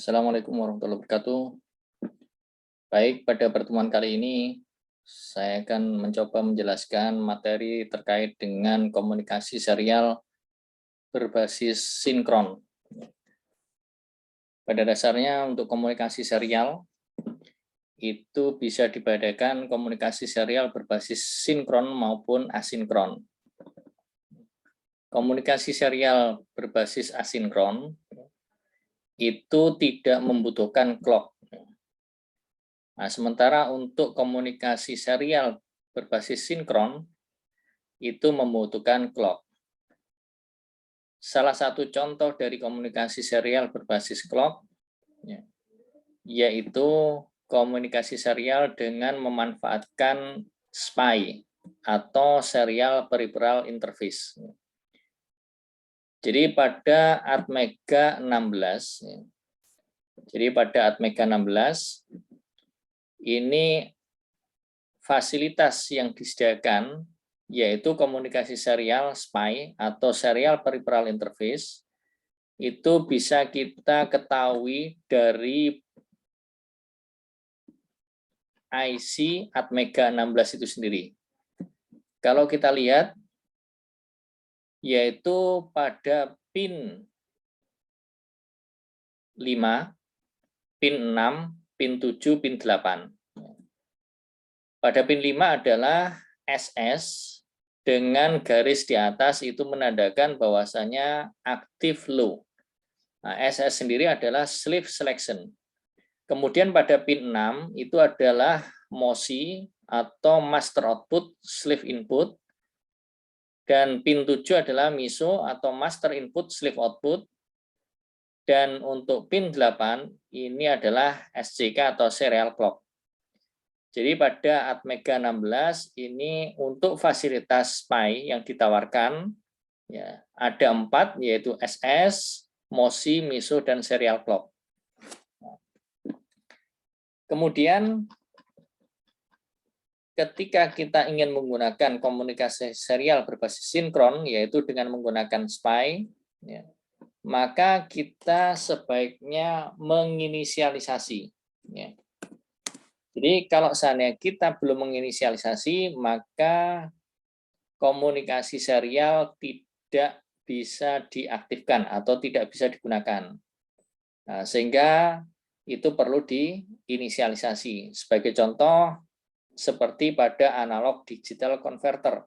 Assalamualaikum warahmatullahi wabarakatuh. Baik, pada pertemuan kali ini saya akan mencoba menjelaskan materi terkait dengan komunikasi serial berbasis sinkron. Pada dasarnya untuk komunikasi serial itu bisa dibedakan komunikasi serial berbasis sinkron maupun asinkron. Komunikasi serial berbasis asinkron itu tidak membutuhkan clock. Nah, sementara untuk komunikasi serial berbasis sinkron itu membutuhkan clock. Salah satu contoh dari komunikasi serial berbasis clock yaitu komunikasi serial dengan memanfaatkan SPI atau Serial Peripheral Interface. Jadi pada Atmega 16, ini fasilitas yang disediakan yaitu komunikasi serial SPI atau Serial Peripheral Interface itu bisa kita ketahui dari IC Atmega 16 itu sendiri. Kalau kita lihat, yaitu pada pin 5, pin 6, pin 7, pin 8. Pada pin 5 adalah SS dengan garis di atas itu menandakan bahwasanya aktif low. Nah, SS sendiri adalah sleeve selection. Kemudian pada pin 6 itu adalah MOSI atau master output sleeve input. Dan pin 7 adalah MISO atau master input sleeve output. Dan untuk pin 8 ini adalah SCK atau serial clock. Jadi pada Atmega 16 ini untuk fasilitas SPI yang ditawarkan ya, ada 4 yaitu SS, MOSI, MISO, dan serial clock. Kemudian ketika kita ingin menggunakan komunikasi serial berbasis sinkron, yaitu dengan menggunakan SPI, ya, maka kita sebaiknya menginisialisasi. Ya. Jadi kalau seandainya kita belum menginisialisasi, maka komunikasi serial tidak bisa diaktifkan atau tidak bisa digunakan. Nah, sehingga itu perlu diinisialisasi. Sebagai contoh, seperti pada analog digital converter,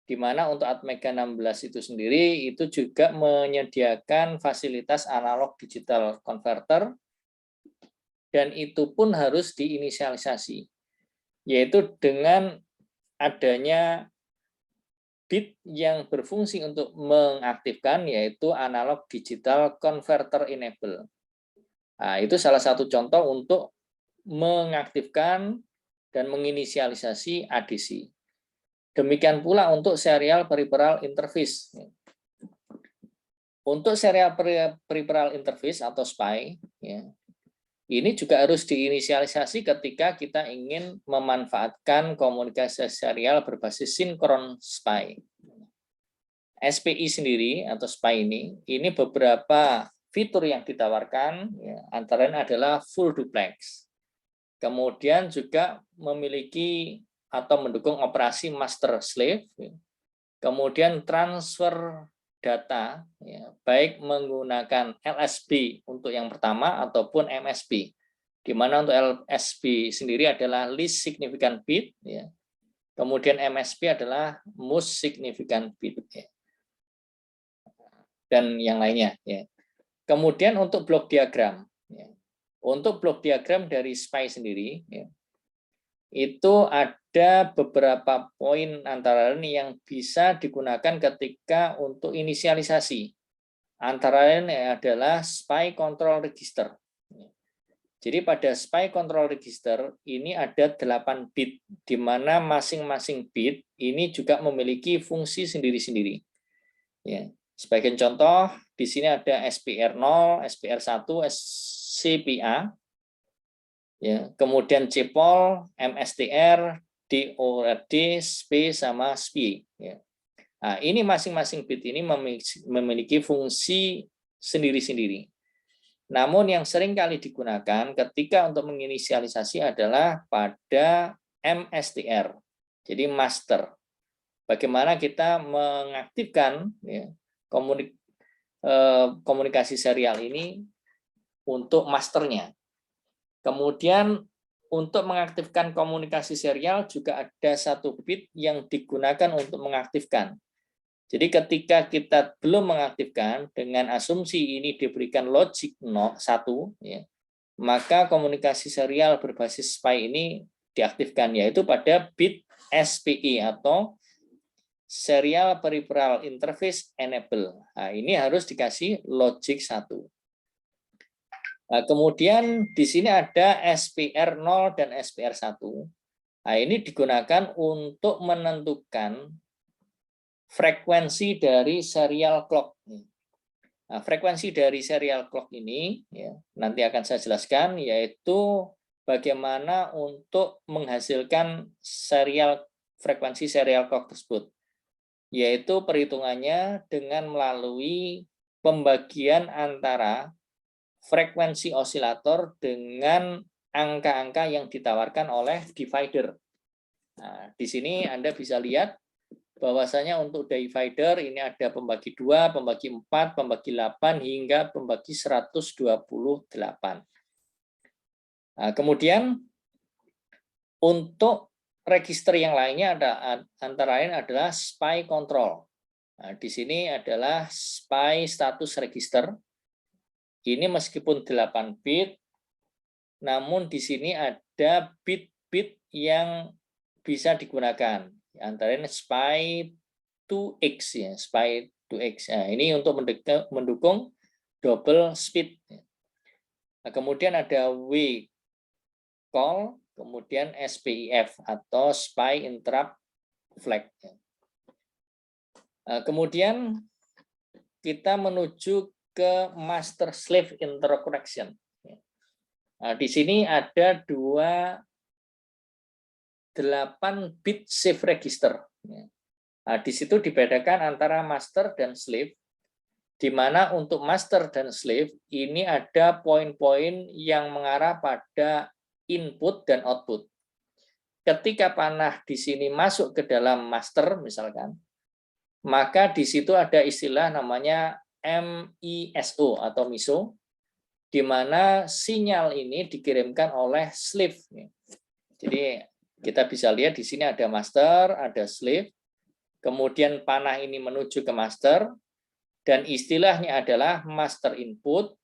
di mana untuk Atmega 16 itu sendiri itu juga menyediakan fasilitas analog digital converter, dan itu pun harus diinisialisasi, yaitu dengan adanya bit yang berfungsi untuk mengaktifkan, yaitu analog digital converter enable. Nah, itu salah satu contoh untuk mengaktifkan dan menginisialisasi ADC. Demikian pula untuk serial peripheral interface. Untuk serial peripheral interface atau SPI, ya, ini juga harus diinisialisasi ketika kita ingin memanfaatkan komunikasi serial berbasis sinkron SPI. SPI sendiri atau SPI ini beberapa fitur yang ditawarkan, ya, antara lain adalah full duplex. Kemudian juga memiliki atau mendukung operasi master slave, ya. Kemudian transfer data, ya, baik menggunakan LSB untuk yang pertama ataupun MSB, di mana untuk LSB sendiri adalah least significant bit, ya. Kemudian MSB adalah most significant bit, ya, dan yang lainnya. Ya. Kemudian untuk blok diagram, ya. Untuk blok diagram dari SPI sendiri, ya, itu ada beberapa poin antara lain yang bisa digunakan ketika untuk inisialisasi. Antara lain adalah SPI control register. Jadi pada SPI control register ini ada 8 bit, di mana masing-masing bit ini juga memiliki fungsi sendiri-sendiri. Ya. Sebagai contoh, di sini ada SPR0, SPR1, CPA, ya, kemudian CPOL, MSTR, DORD, SP, sama SPI. Ya. Nah, ini masing-masing bit ini memiliki fungsi sendiri-sendiri. Namun yang sering kali digunakan ketika untuk menginisialisasi adalah pada MSTR, jadi master. Bagaimana kita mengaktifkan ya, komunikasi serial ini untuk masternya. Kemudian untuk mengaktifkan komunikasi serial juga ada satu bit yang digunakan untuk mengaktifkan. Jadi ketika kita belum mengaktifkan, dengan asumsi ini diberikan logic 1, ya, maka komunikasi serial berbasis SPI ini diaktifkan, yaitu pada bit SPI atau Serial Peripheral Interface Enable. Nah, ini harus dikasih logic 1. Nah, kemudian di sini ada SPR0 dan SPR1. Nah, ini digunakan untuk menentukan frekuensi dari serial clock. Nah, frekuensi dari serial clock ini ya, nanti akan saya jelaskan, yaitu bagaimana untuk menghasilkan frekuensi serial clock tersebut, yaitu perhitungannya dengan melalui pembagian antara frekuensi osilator dengan angka-angka yang ditawarkan oleh divider. Nah, di sini Anda bisa lihat bahwasanya untuk divider ini ada pembagi 2, pembagi 4, pembagi 8, hingga pembagi 128. Nah, kemudian untuk register yang lainnya ada antara lain adalah SPI control. Nah, di sini adalah SPI status register. Ini meskipun 8 bit, namun di sini ada bit-bit yang bisa digunakan. Antara lain SPI 2X ya, SPI 2X. Nah, ini untuk mendukung double speed. Nah, kemudian ada W call, kemudian SPIF atau SPI interrupt flag. Nah, kemudian kita menuju ke master slave interconnection. Nah, di sini ada 8 bit shift register. Nah, di situ dibedakan antara master dan slave, di mana untuk master dan slave ini ada poin-poin yang mengarah pada input dan output. Ketika panah di sini masuk ke dalam master misalkan, maka di situ ada istilah namanya MISO atau MISO, di mana sinyal ini dikirimkan oleh slave. Jadi kita bisa lihat di sini ada master, ada slave, kemudian panah ini menuju ke master, dan istilahnya adalah master input,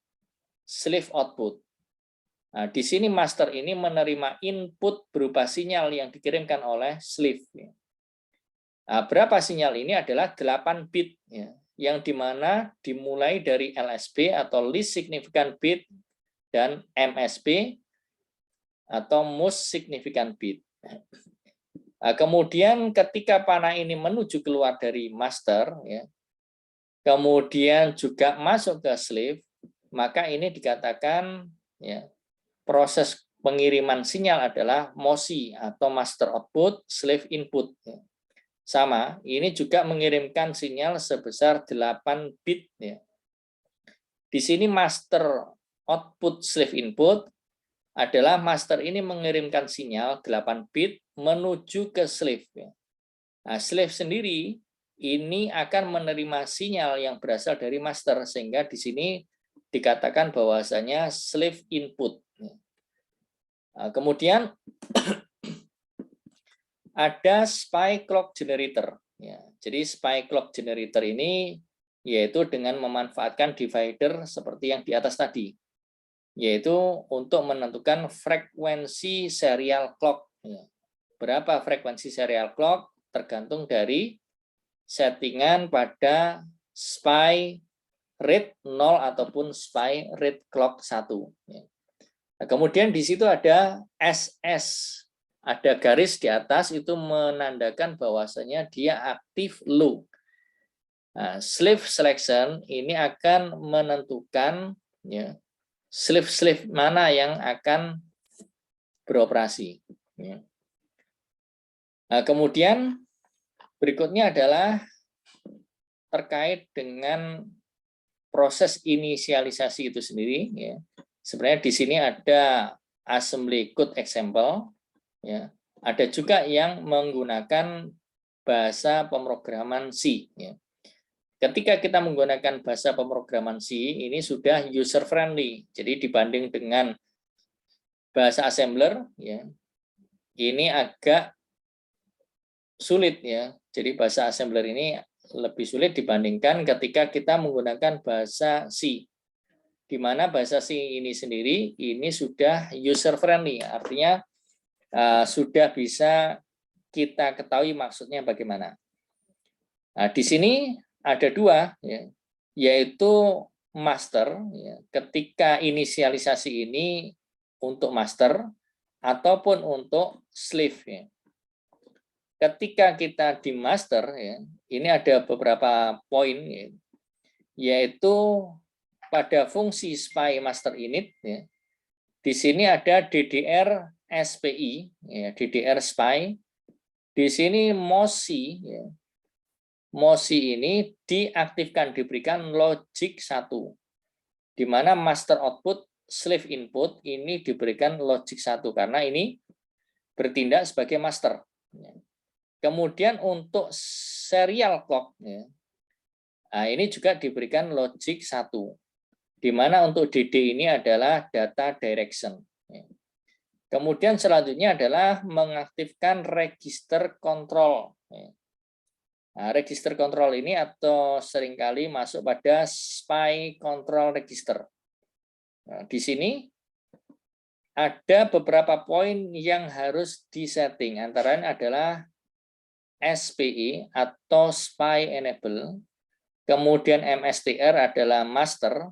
slave output. Nah, di sini master ini menerima input berupa sinyal yang dikirimkan oleh slave. Nah, berapa sinyal ini adalah 8 bit, ya, yang dimana dimulai dari LSB atau least significant bit dan MSB atau most significant bit. Nah, kemudian ketika panah ini menuju keluar dari master, ya, kemudian juga masuk ke slave, maka ini dikatakan ya, proses pengiriman sinyal adalah MOSI atau master output slave input. Ya. Sama, ini juga mengirimkan sinyal sebesar 8 bit. Ya. Di sini master output slave input adalah master ini mengirimkan sinyal 8 bit menuju ke slave. Nah, slave sendiri ini akan menerima sinyal yang berasal dari master, sehingga di sini dikatakan bahwasanya slave input. Nah, kemudian ada SPI clock generator. Ya, jadi SPI clock generator ini yaitu dengan memanfaatkan divider seperti yang di atas tadi, yaitu untuk menentukan frekuensi serial clock. Berapa frekuensi serial clock tergantung dari settingan pada SPI rate 0 ataupun SPI rate clock 1. Nah, kemudian di situ ada SS, ada garis di atas itu menandakan bahwasanya dia aktif low. Nah, slave selection ini akan menentukan ya, slave mana yang akan beroperasi. Nah, kemudian berikutnya adalah terkait dengan proses inisialisasi itu sendiri, ya, sebenarnya di sini ada assembly code example, ya, ada juga yang menggunakan bahasa pemrograman C. Ya. Ketika kita menggunakan bahasa pemrograman C, ini sudah user friendly. Jadi dibanding dengan bahasa assembler, ya, ini agak sulit, ya. Jadi bahasa assembler ini lebih sulit dibandingkan ketika kita menggunakan bahasa C. Di mana bahasa C ini sendiri ini sudah user friendly, artinya sudah bisa kita ketahui maksudnya bagaimana. Nah, di sini ada dua, ya, yaitu master, ya, ketika inisialisasi ini untuk master ataupun untuk slave. Ya. Ketika kita di master, ya, ini ada beberapa poin, ya, yaitu pada fungsi SPI master init, ya, di sini ada DDR SPI, ya, DDR SPI. Di sini MOSI, ya, MOSI ini diaktifkan, diberikan logic 1, di mana master output, slave input ini diberikan logic 1, karena ini bertindak sebagai master. Kemudian untuk serial clock, ya, nah ini juga diberikan logic 1, di mana untuk DD ini adalah data direction. Kemudian selanjutnya adalah mengaktifkan register control. Nah, register control ini atau seringkali masuk pada SPI control register. Nah, di sini ada beberapa poin yang harus disetting. Antara lain adalah SPI atau SPI enable. Kemudian MSTR adalah master.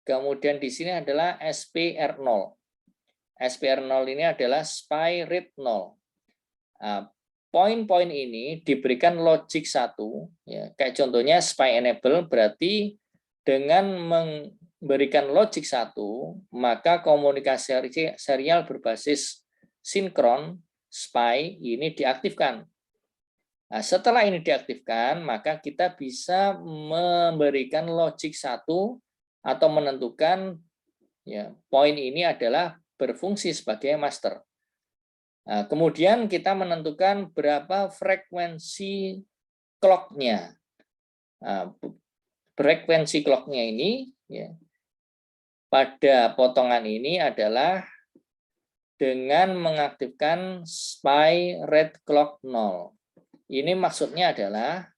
Kemudian di sini adalah SPR0. SPR0 ini adalah SPI read 0. Nah, poin-poin ini diberikan logic 1, ya, kayak contohnya SPI enable berarti dengan memberikan logic 1, maka komunikasi serial berbasis sinkron SPI ini diaktifkan. Nah, setelah ini diaktifkan, maka kita bisa memberikan logic 1 atau menentukan, ya, poin ini adalah berfungsi sebagai master. Nah, kemudian kita menentukan berapa frekuensi clock-nya. Nah, frekuensi clock-nya ini, ya, pada potongan ini adalah dengan mengaktifkan SPI read clock 0. Ini maksudnya adalah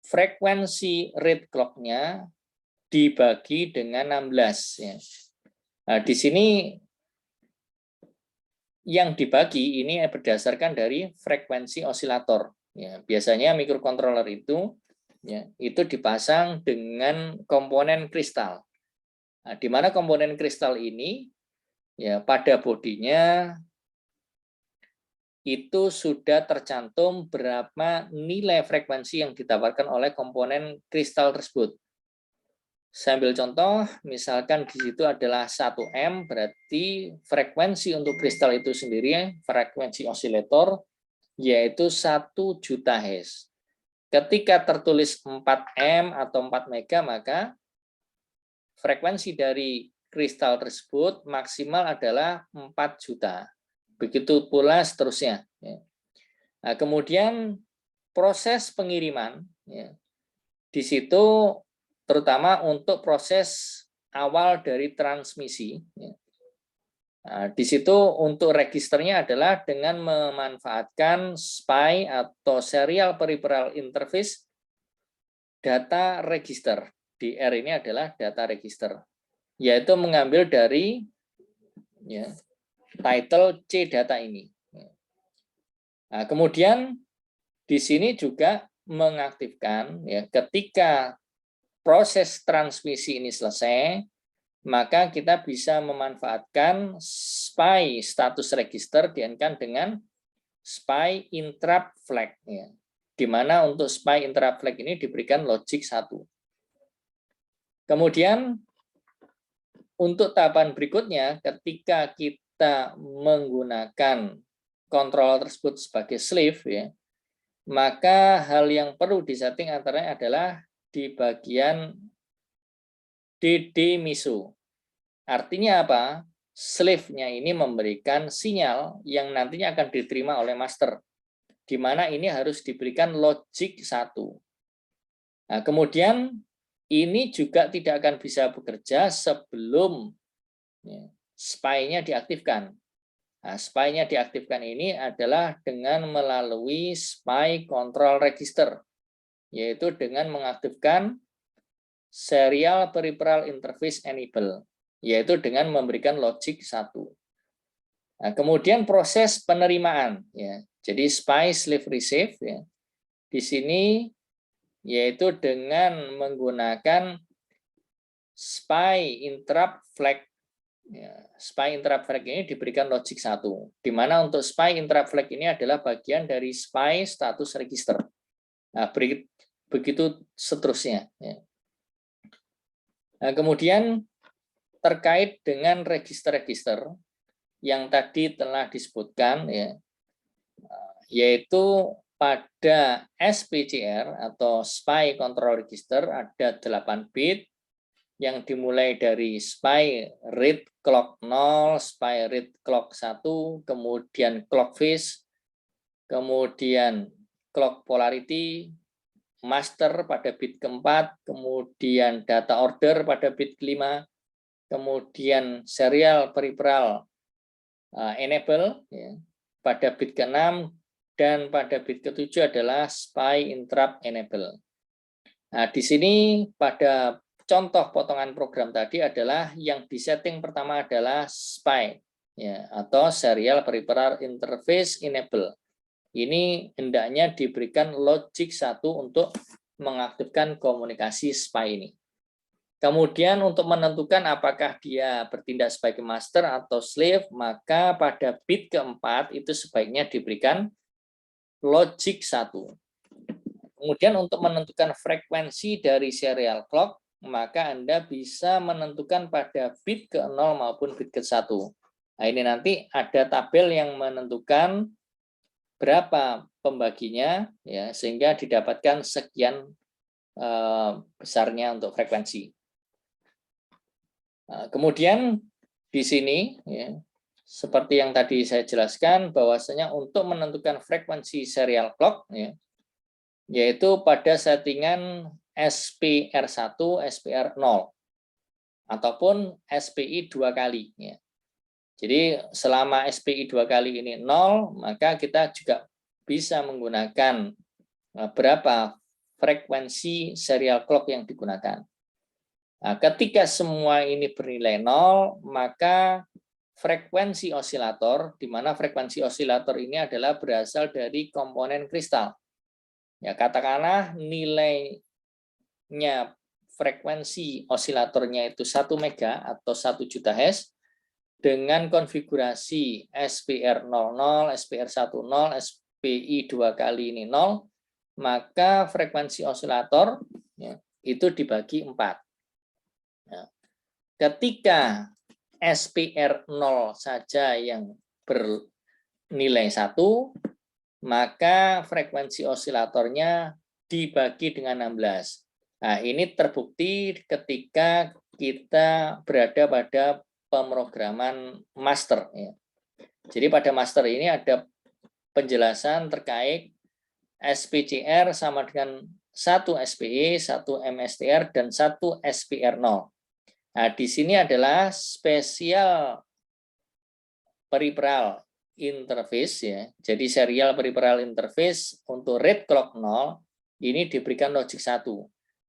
frekuensi read clock-nya dibagi dengan 16. Ya. Nah, di sini yang dibagi ini berdasarkan dari frekuensi osilator. Ya, biasanya microcontroller itu, ya, itu dipasang dengan komponen kristal. Nah, di mana komponen kristal ini, ya, pada bodinya itu sudah tercantum berapa nilai frekuensi yang ditawarkan oleh komponen kristal tersebut. Saya ambil contoh, misalkan di situ adalah 1M, berarti frekuensi untuk kristal itu sendiri, frekuensi osilator, yaitu 1 juta Hz. Ketika tertulis 4M atau 4 mega, maka frekuensi dari kristal tersebut maksimal adalah 4 juta. Begitu pula seterusnya. Nah, kemudian proses pengiriman, ya, di situ terutama untuk proses awal dari transmisi. Nah, di situ untuk registernya adalah dengan memanfaatkan SPI atau Serial Peripheral Interface Data Register. DR ini adalah data register, yaitu mengambil dari, ya, title C data ini. Nah, kemudian di sini juga mengaktifkan, ya, ketika proses transmisi ini selesai, maka kita bisa memanfaatkan SPI status register dienkan dengan SPI interrupt flag, ya, di mana untuk SPI interrupt flag ini diberikan logic 1. Kemudian untuk tahapan berikutnya, ketika kita menggunakan controller tersebut sebagai slave, ya, maka hal yang perlu disetting antaranya adalah di bagian DD MISO. Artinya apa? Slave-nya ini memberikan sinyal yang nantinya akan diterima oleh master, di mana ini harus diberikan logic 1. Nah, kemudian ini juga tidak akan bisa bekerja sebelum SPY-nya diaktifkan. Nah, SPY-nya diaktifkan ini adalah dengan melalui SPY Control Register, yaitu dengan mengaktifkan Serial Peripheral Interface Enable, yaitu dengan memberikan logic 1. Nah, kemudian proses penerimaan, ya. Jadi SPY Slave Receive, ya. Di sini yaitu dengan menggunakan SPY Interrupt Flag. Ya, SPY Interrupt Flag ini diberikan logic 1, di mana untuk SPY Interrupt Flag ini adalah bagian dari SPY Status Register. Nah, begitu seterusnya. Ya. Nah, kemudian terkait dengan register-register yang tadi telah disebutkan, ya, yaitu pada SPCR atau SPY Control Register ada 8 bit yang dimulai dari SPY read clock 0, SPY read clock 1, kemudian clock phase, kemudian clock polarity, master pada bit keempat, kemudian data order pada bit kelima, kemudian serial peripheral enable, ya, pada bit ke-6, dan pada bit ke-7 adalah SPY interrupt enable. Nah, di sini pada contoh potongan program tadi adalah yang disetting pertama adalah SPY, ya, atau serial peripheral interface enable. Ini hendaknya diberikan logic 1 untuk mengaktifkan komunikasi SPY ini. Kemudian untuk menentukan apakah dia bertindak sebagai master atau slave, maka pada bit keempat itu sebaiknya diberikan logic 1. Kemudian untuk menentukan frekuensi dari serial clock, maka Anda bisa menentukan pada bit ke-0 maupun bit ke-1. Nah, ini nanti ada tabel yang menentukan berapa pembaginya, ya, sehingga didapatkan sekian besarnya untuk frekuensi. Nah, kemudian di sini, ya, seperti yang tadi saya jelaskan, bahwasanya untuk menentukan frekuensi serial clock, ya, yaitu pada settingan SPR1, SPR0, ataupun SPI 2 kali. Ya. Jadi selama SPI 2 kali ini 0, maka kita juga bisa menggunakan berapa frekuensi serial clock yang digunakan. Nah, ketika semua ini bernilai 0, maka frekuensi osilator, di mana frekuensi osilator ini adalah berasal dari komponen kristal. Ya, katakanlah nilainya frekuensi osilatornya itu 1 mega atau 1 juta Hz, dengan konfigurasi SPR00, SPR10, SPI 2 kali ini 0, maka frekuensi osilator, ya, itu dibagi 4. Ya. Ketika SPR0 saja yang bernilai 1, maka frekuensi osilatornya dibagi dengan 16. Nah, ini terbukti ketika kita berada pada pemrograman master. Ya. Jadi pada master ini ada penjelasan terkait SPCR sama dengan 1 SPE, 1 MSTR, dan 1 SPR0. Nah, di sini adalah spesial peripheral interface, ya. Jadi serial peripheral interface untuk read clock 0 ini diberikan logic 1.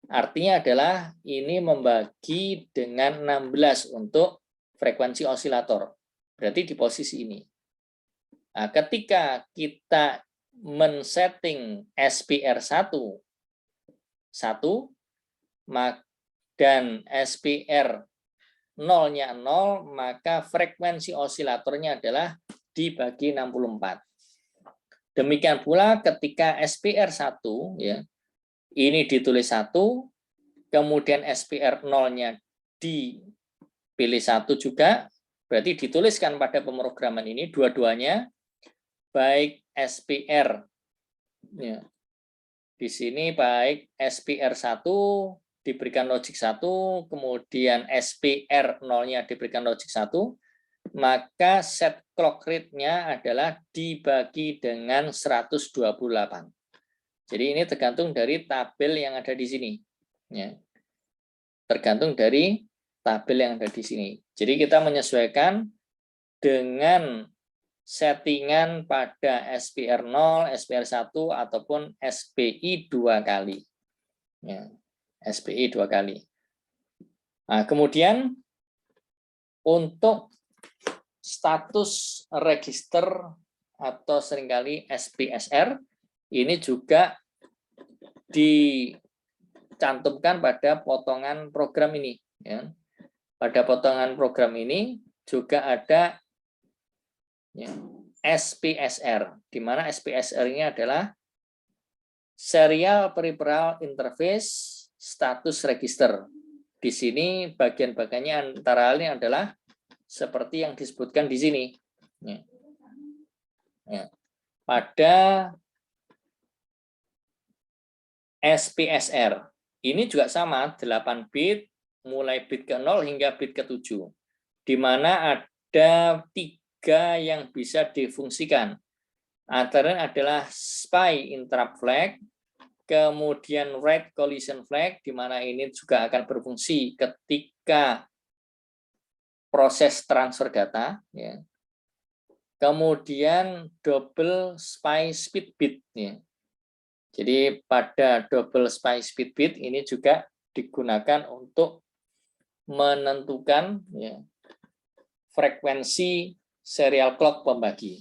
Artinya adalah ini membagi dengan 16 untuk frekuensi osilator. Berarti di posisi ini. Nah, ketika kita men-setting SPR1 dan SPR 0-nya 0, maka frekuensi osilatornya adalah dibagi 64. Demikian pula ketika SPR1, ya, ini ditulis 1, kemudian SPR 0-nya dipilih 1 juga, berarti dituliskan pada pemrograman ini dua-duanya, baik SPR, ya, Di sini baik SPR1 diberikan logik 1, kemudian SPR0-nya diberikan logik 1, maka set clock rate-nya adalah dibagi dengan 128. Jadi ini tergantung dari tabel yang ada di sini. Ya. Tergantung dari tabel yang ada di sini. Jadi kita menyesuaikan dengan settingan pada SPR0, SPR1, ataupun SPI 2 kali. Ya. SPI 2 kali. Nah, kemudian untuk status register atau seringkali SPSR ini juga dicantumkan pada potongan program ini. Ya. Pada potongan program ini juga ada ya, SPSR, di mana SPSR ini adalah Serial Peripheral Interface Status Register. Di sini bagian-bagiannya antara lain adalah seperti yang disebutkan di sini. Ya. Ya. Pada SPSR, ini juga sama, 8 bit, mulai bit ke-0 hingga bit ke-7. Di mana ada 3 yang bisa difungsikan. Antara lain adalah SPI interrupt flag, kemudian write collision flag, di mana ini juga akan berfungsi ketika proses transfer data. Ya. Kemudian double SPI speed bit. Ya. Jadi pada double SPI speed bit ini juga digunakan untuk menentukan ya, frekuensi serial clock pembagi.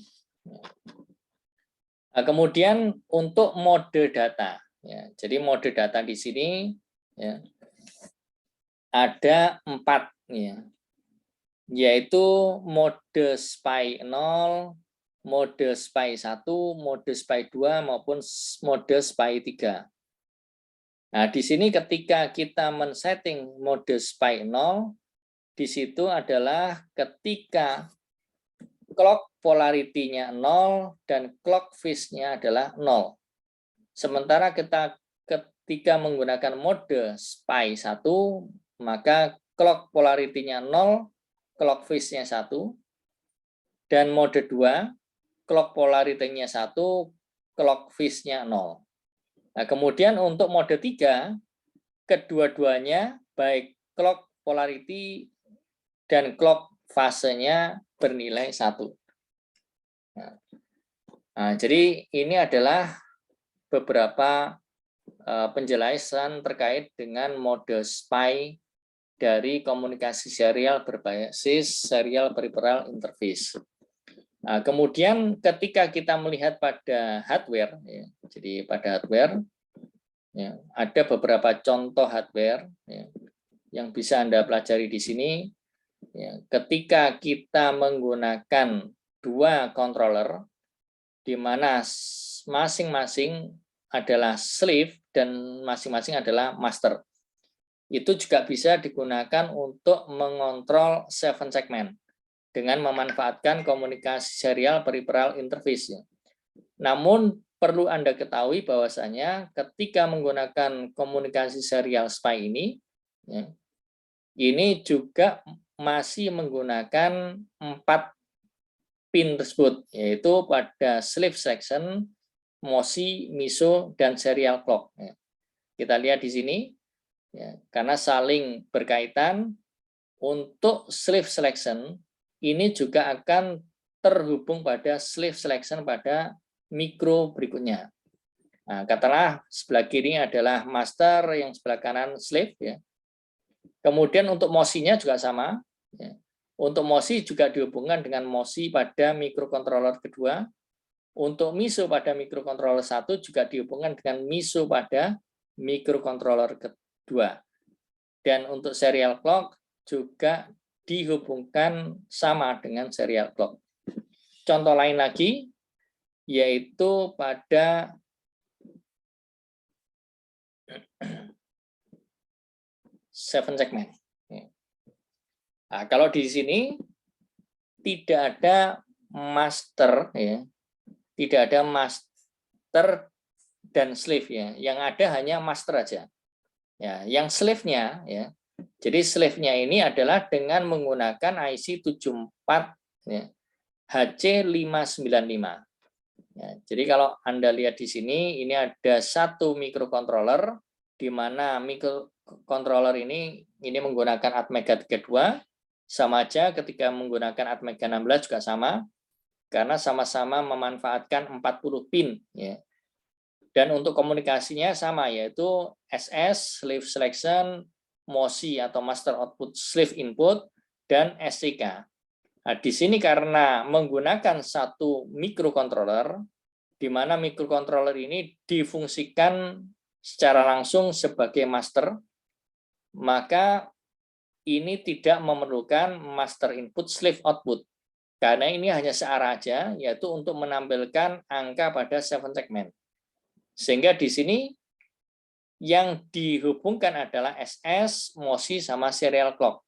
Nah, kemudian untuk mode data. Ya, jadi mode data di sini ya, ada 4, ya, yaitu mode SPI 0, mode SPI 1, mode SPI 2, maupun mode SPI 3. Nah, di sini ketika kita men-setting mode SPI 0, di situ adalah ketika clock polarity-nya 0 dan clock phase-nya adalah 0. Sementara kita ketika menggunakan mode SPI 1, maka clock polarity-nya 0, clock phase-nya 1, dan mode 2, clock polarity-nya 1, clock phase-nya 0. Nah, kemudian untuk mode 3, kedua-duanya baik clock polarity dan clock fasenya bernilai 1. Nah, jadi ini adalah beberapa penjelasan terkait dengan mode SPI dari komunikasi serial berbasis Serial Peripheral Interface. Nah, kemudian ketika kita melihat pada hardware, ya, jadi pada hardware, ya, ada beberapa contoh hardware ya, yang bisa Anda pelajari di sini. Ya, ketika kita menggunakan 2 controller, di mana masing-masing adalah slave dan masing-masing adalah master. Itu juga bisa digunakan untuk mengontrol 7 segmen dengan memanfaatkan komunikasi serial peripheral interface. Namun perlu Anda ketahui bahwasanya ketika menggunakan komunikasi serial SPI ini, ya, ini juga masih menggunakan 4 pin tersebut, yaitu pada slave section, MOSI, MISO, dan serial clock. Kita lihat di sini, ya, karena saling berkaitan. Untuk slave selection, ini juga akan terhubung pada slave selection pada mikro berikutnya. Nah, katakanlah sebelah kiri adalah master, yang sebelah kanan slave. Ya. Kemudian untuk MOSI-nya juga sama. Ya. Untuk MOSI juga dihubungkan dengan MOSI pada mikrokontroler kedua. Untuk MISO pada mikrokontroler 1 juga dihubungkan dengan MISO pada mikrokontroler kedua. Dan untuk serial clock juga dihubungkan sama dengan serial clock. Contoh lain lagi, yaitu pada seven segment. Nah, kalau di sini tidak ada master, ya, tidak ada master dan slave ya. Yang ada hanya master aja. Ya, yang slave-nya ya. Jadi slave-nya ini adalah dengan menggunakan IC 74 ya, HC595. Ya, jadi kalau Anda lihat di sini, ini ada satu microcontroller di mana microcontroller ini menggunakan Atmega 32, sama aja ketika menggunakan Atmega 16 juga sama, karena sama-sama memanfaatkan 40 pin ya. Dan untuk komunikasinya sama, yaitu SS, slave selection, MOSI atau master output slave input, dan SCK. Nah, di sini karena menggunakan satu microcontroller, di mana microcontroller ini difungsikan secara langsung sebagai master, maka ini tidak memerlukan master input slave output. Karena ini hanya searah aja, yaitu untuk menampilkan angka pada 7 segmen. Sehingga di sini yang dihubungkan adalah SS, MOSI, sama serial clock.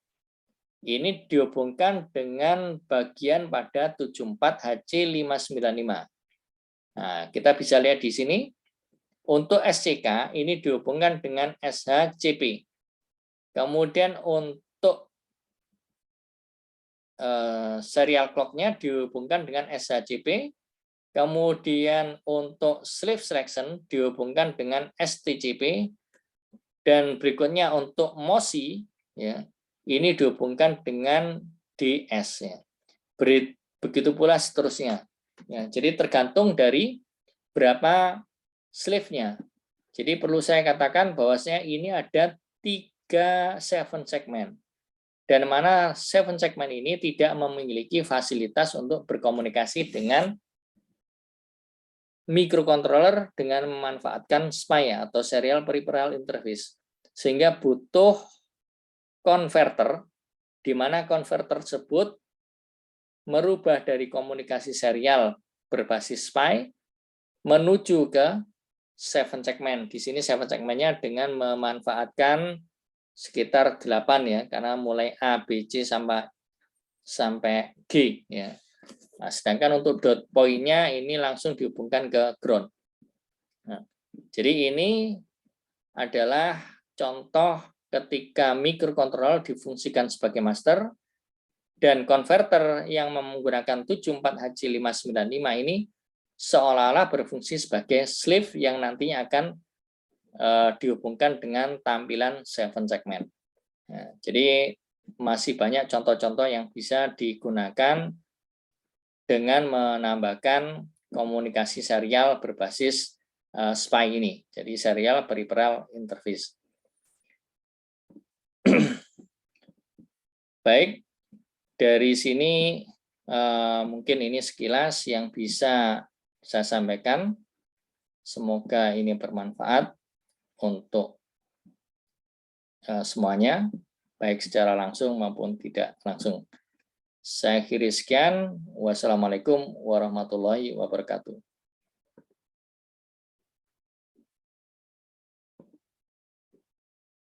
Ini dihubungkan dengan bagian pada 74HC595. Nah, kita bisa lihat di sini, untuk SCK ini dihubungkan dengan SHCP. Kemudian untuk serial clock-nya dihubungkan dengan SHCP. Kemudian untuk slave selection dihubungkan dengan STCP, dan berikutnya untuk MOSI ya, ini dihubungkan dengan DS ya. Begitu pula seterusnya. Ya, jadi tergantung dari berapa slave-nya. Jadi perlu saya katakan bahwasanya ini ada 3 7 segmen. Dan mana 7 segmen ini tidak memiliki fasilitas untuk berkomunikasi dengan microcontroller dengan memanfaatkan SPI atau serial peripheral interface, sehingga butuh converter di mana converter tersebut merubah dari komunikasi serial berbasis SPI menuju ke 7 segmen. Di sini 7 segmennya dengan memanfaatkan sekitar 8 ya, karena mulai A, B, C sampai G ya. Nah, sedangkan untuk dot point-nya ini langsung dihubungkan ke ground. Nah, jadi ini adalah contoh ketika microcontroller difungsikan sebagai master dan konverter yang menggunakan 74HC595 ini seolah-olah berfungsi sebagai slave yang nantinya akan dihubungkan dengan tampilan 7 segmen. Nah, jadi masih banyak contoh-contoh yang bisa digunakan dengan menambahkan komunikasi serial berbasis SPI ini, jadi serial peripheral interface. Baik, dari sini mungkin ini sekilas yang bisa saya sampaikan. Semoga ini bermanfaat untuk semuanya, baik secara langsung maupun tidak langsung. Saya akhiri sekian. Wassalamualaikum warahmatullahi wabarakatuh.